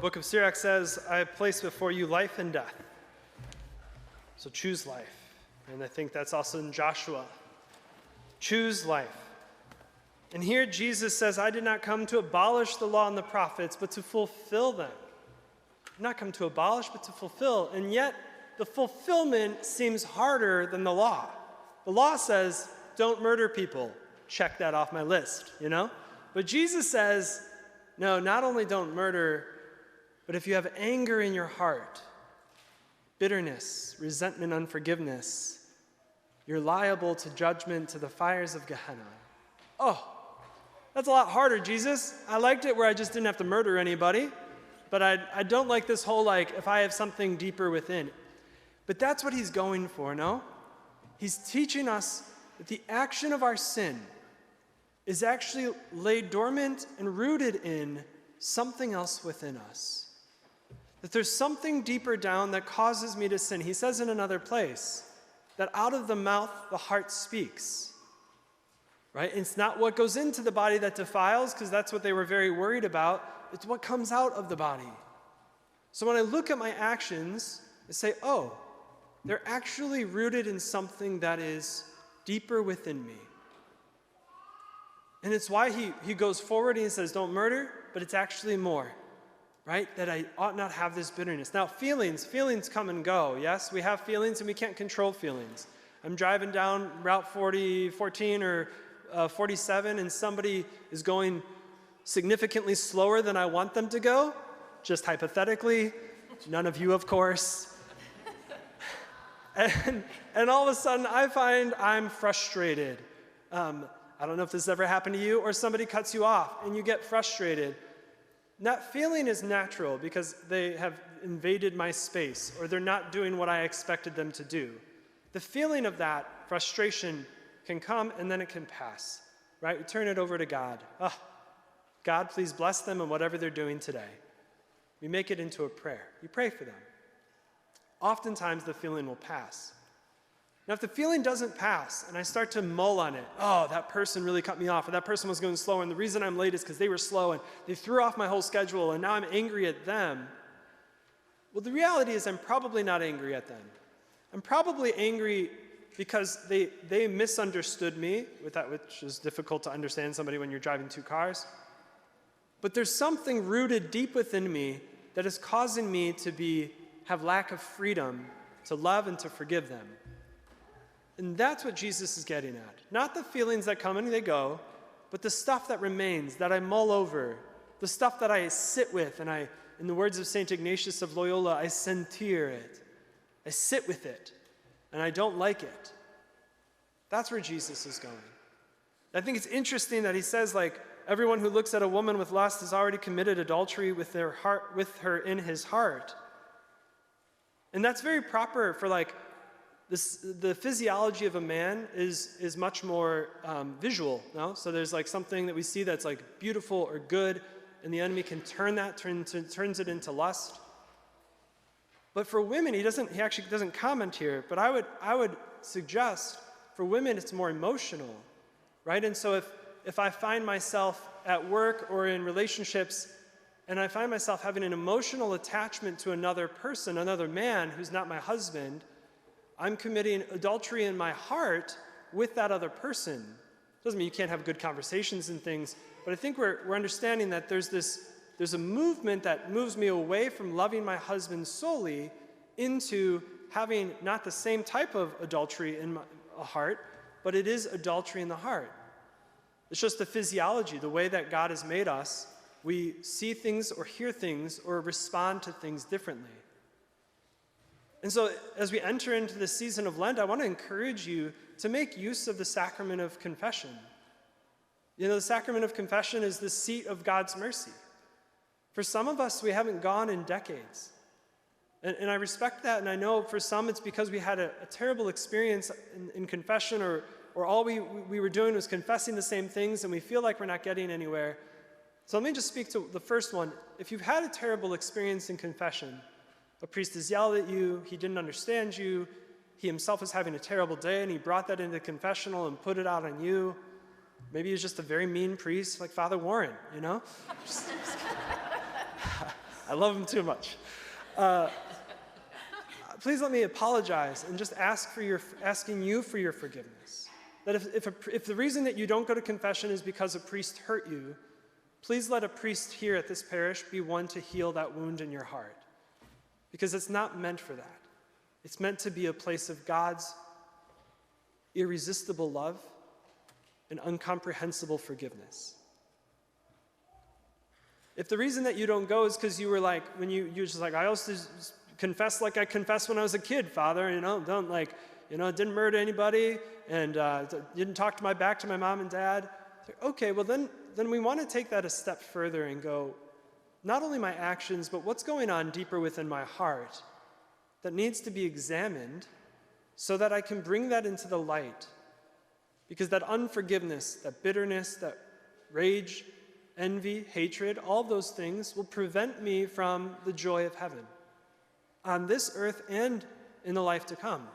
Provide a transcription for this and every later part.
book of Sirach says, I have placed before you life and death. So choose life. And I think that's also in Joshua. Choose life. And here Jesus says, I did not come to abolish the law and the prophets, but to fulfill them. I did not come to abolish, but to fulfill. And yet, the fulfillment seems harder than the law. The law says, don't murder people. Check that off my list, you know? But Jesus says, no, not only don't murder, but if you have anger in your heart, bitterness, resentment, unforgiveness, you're liable to judgment, to the fires of Gehenna. Oh, that's a lot harder, Jesus. I liked it where I just didn't have to murder anybody, but I don't like this whole, if I have something deeper within. But that's what he's going for, no? He's teaching us that the action of our sin is actually laid dormant and rooted in something else within us. That there's something deeper down that causes me to sin. He says in another place that out of the mouth the heart speaks. Right? It's not what goes into the body that defiles, because that's what they were very worried about. It's what comes out of the body. So when I look at my actions, I say, oh, they're actually rooted in something that is deeper within me. And it's why he goes forward and he says, don't murder, but it's actually more, right? That I ought not have this bitterness. Now, feelings come and go, yes? We have feelings and we can't control feelings. I'm driving down Route 14 or 47 and somebody is going significantly slower than I want them to go, just hypothetically, none of you, of course. And all of a sudden I find I'm frustrated. I don't know if this has ever happened to you, or somebody cuts you off and you get frustrated. That feeling is natural because they have invaded my space or they're not doing what I expected them to do. The feeling of that frustration can come and then it can pass, right? We turn it over to God. Oh, God, please bless them in whatever they're doing today. We make it into a prayer. We pray for them. Oftentimes the feeling will pass. Now, if the feeling doesn't pass and I start to mull on it, oh, that person really cut me off, or that person was going slower, and the reason I'm late is because they were slow and they threw off my whole schedule, and now I'm angry at them. Well, the reality is I'm probably not angry at them. I'm probably angry because they misunderstood me, with that, which is difficult to understand somebody when you're driving two cars. But there's something rooted deep within me that is causing me to have lack of freedom to love and to forgive them. And that's what Jesus is getting at. Not the feelings that come and they go, but the stuff that remains, that I mull over, the stuff that I sit with, and in the words of St. Ignatius of Loyola, I sentir it. I sit with it, and I don't like it. That's where Jesus is going. I think it's interesting that he says, everyone who looks at a woman with lust has already committed adultery with her in his heart. And that's very proper for the physiology of a man is much more visual, no? So there's something that we see that's beautiful or good, and the enemy can turns it into lust. But for women, he actually doesn't comment here, but I would suggest for women it's more emotional, right? And so if I find myself at work or in relationships and I find myself having an emotional attachment to another person, another man who's not my husband, I'm committing adultery in my heart with that other person. Doesn't mean you can't have good conversations and things, but I think we're understanding that there's a movement that moves me away from loving my husband solely into having not the same type of adultery in my heart, but it is adultery in the heart. It's just the physiology, the way that God has made us. We see things or hear things or respond to things differently. And so as we enter into the season of Lent, I want to encourage you to make use of the sacrament of confession. You know, the sacrament of confession is the seat of God's mercy. For some of us, we haven't gone in decades. And I respect that, and I know for some it's because we had a terrible experience in confession, or all we were doing was confessing the same things, and we feel like we're not getting anywhere. So let me just speak to the first one. If you've had a terrible experience in confession, a priest has yelled at you, he didn't understand you, he himself was having a terrible day, and he brought that into the confessional and put it out on you. Maybe he was just a very mean priest like Father Warren, you know? I love him too much. Please let me apologize and just asking you for your forgiveness. That if the reason that you don't go to confession is because a priest hurt you, please let a priest here at this parish be one to heal that wound in your heart. Because it's not meant for that. It's meant to be a place of God's irresistible love and incomprehensible forgiveness. If the reason that you don't go is because you were like, when you're just like, I also confess like I confessed when I was a kid, Father, didn't murder anybody and didn't talk to my mom and dad. Okay, well then we want to take that a step further and go, not only my actions, but what's going on deeper within my heart that needs to be examined so that I can bring that into the light. Because that unforgiveness, that bitterness, that rage, envy, hatred, all those things will prevent me from the joy of heaven on this earth and in the life to come.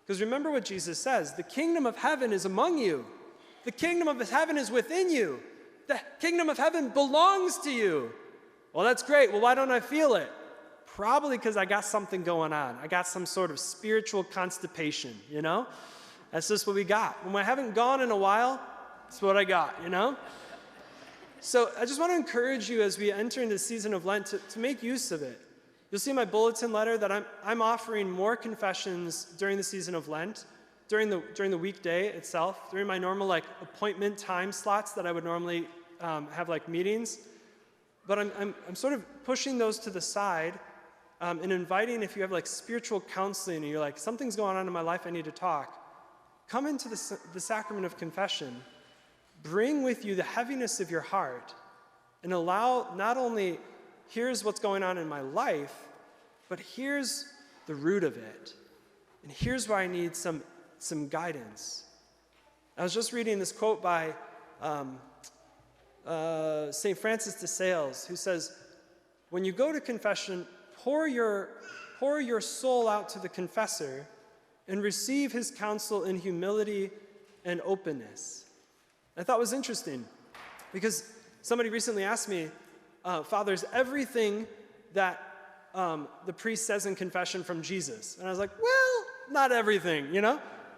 Because remember what Jesus says, the kingdom of heaven is among you. The kingdom of heaven is within you. The kingdom of heaven belongs to you. Well, that's great. Well, why don't I feel it? Probably because I got something going on. I got some sort of spiritual constipation, That's just what we got. When I haven't gone in a while, that's what I got, So I just want to encourage you as we enter into the season of Lent to make use of it. You'll see in my bulletin letter that I'm offering more confessions during the season of Lent, during the weekday itself, during my normal appointment time slots that I would normally have meetings. But I'm sort of pushing those to the side and inviting, if you have spiritual counseling and you're like, something's going on in my life, I need to talk, come into the sacrament of confession. Bring with you the heaviness of your heart and allow not only, here's what's going on in my life, but here's the root of it. And here's where I need some guidance. I was just reading this quote by St. Francis de Sales, who says, when you go to confession, pour your soul out to the confessor and receive his counsel in humility and openness. I thought it was interesting because somebody recently asked me, Father, is everything that the priest says in confession from Jesus? And I was like, well, not everything,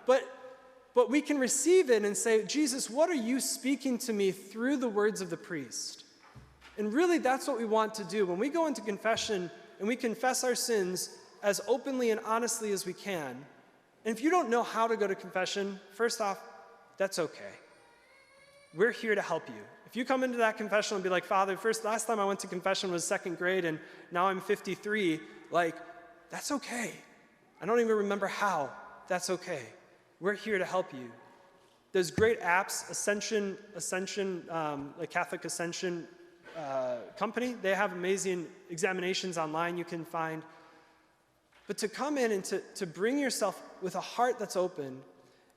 But we can receive it and say, Jesus, what are you speaking to me through the words of the priest? And really, that's what we want to do. When we go into confession and we confess our sins as openly and honestly as we can, and if you don't know how to go to confession, first off, that's okay. We're here to help you. If you come into that confession and be like, Father, last time I went to confession was second grade and now I'm 53, that's okay. I don't even remember how. That's okay. We're here to help you. There's great apps, Ascension, Catholic Ascension company. They have amazing examinations online you can find. But to come in and to bring yourself with a heart that's open,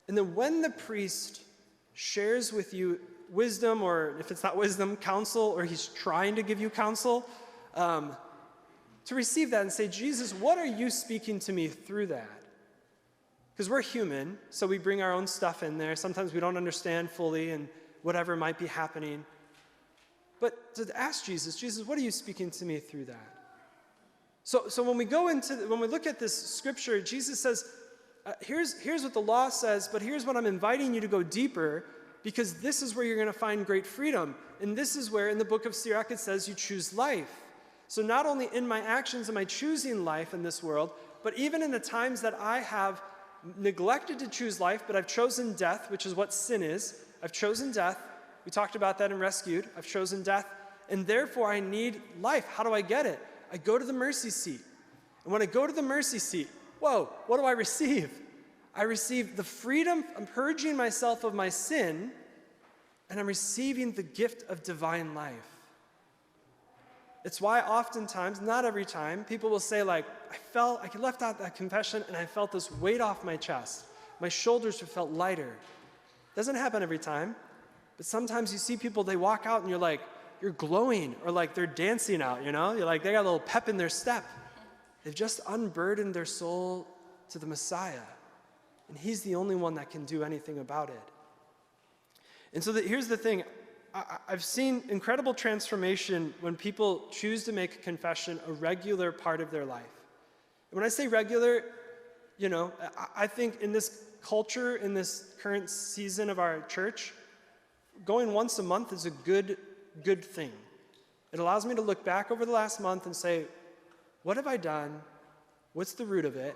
and then when the priest shares with you wisdom, or if it's not wisdom, counsel, or he's trying to give you counsel, to receive that and say, Jesus, what are you speaking to me through that? Because we're human, so we bring our own stuff in there. Sometimes we don't understand fully and whatever might be happening. But to ask Jesus, what are you speaking to me through that? So when we look at this scripture, Jesus says, here's what the law says, but here's what I'm inviting you to go deeper, because this is where you're going to find great freedom. And this is where in the book of Sirach it says you choose life. So not only in my actions am I choosing life in this world, but even in the times that I have neglected to choose life, but I've chosen death, which is what sin is. I've chosen death. We talked about that in Rescued. I've chosen death, and therefore I need life. How do I get it? I go to the mercy seat. And when I go to the mercy seat, what do I receive? I receive the freedom. I'm purging myself of my sin, and I'm receiving the gift of divine life. It's why oftentimes, not every time, people will say I left out that confession and I felt this weight off my chest. My shoulders felt lighter. Doesn't happen every time, but sometimes you see people, they walk out and you're glowing, or they're dancing out, You're they got a little pep in their step. They've just unburdened their soul to the Messiah, and he's the only one that can do anything about it. And so here's the thing. I've seen incredible transformation when people choose to make confession a regular part of their life. And when I say regular, I think in this culture, in this current season of our church, going once a month is a good thing. It allows me to look back over the last month and say, what have I done? What's the root of it?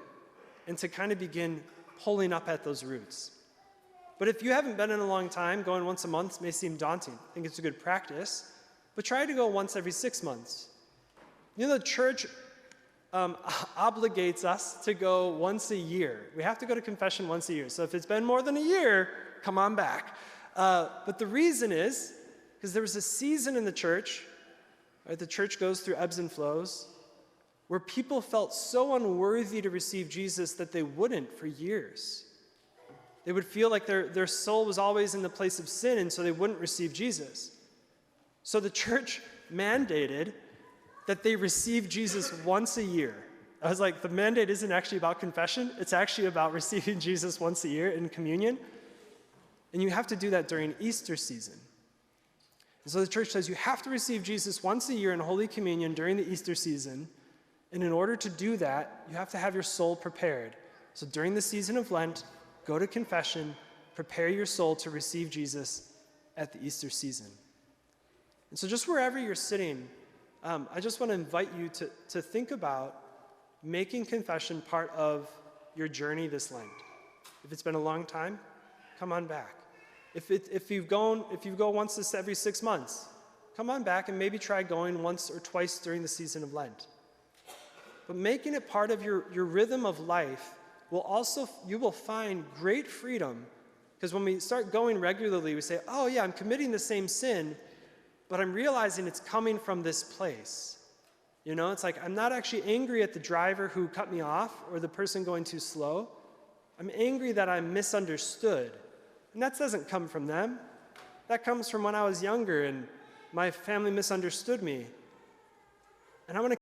And to kind of begin pulling up at those roots. But if you haven't been in a long time, going once a month may seem daunting. I think it's a good practice, but try to go once every 6 months. The church obligates us to go once a year. We have to go to confession once a year. So if it's been more than a year, come on back. But the reason is, because there was a season in the church, right, the church goes through ebbs and flows, where people felt so unworthy to receive Jesus that they wouldn't for years. They would feel like their soul was always in the place of sin, and so they wouldn't receive Jesus. So the church mandated that they receive Jesus once a year. I was like, the mandate isn't actually about confession. It's actually about receiving Jesus once a year in communion. And you have to do that during Easter season. And so the church says you have to receive Jesus once a year in Holy Communion during the Easter season. And in order to do that, you have to have your soul prepared. So during the season of Lent, go to confession, prepare your soul to receive Jesus at the Easter season. And so just wherever you're sitting, I just want to invite you to think about making confession part of your journey this Lent. If it's been a long time, come on back. If you go once every 6 months, come on back and maybe try going once or twice during the season of Lent. But making it part of your rhythm of life you will find great freedom, because when we start going regularly, we say, oh yeah, I'm committing the same sin, but I'm realizing it's coming from this place. It's like I'm not actually angry at the driver who cut me off or the person going too slow. I'm angry that I'm misunderstood. And that doesn't come from them. That comes from when I was younger and my family misunderstood me. And I want to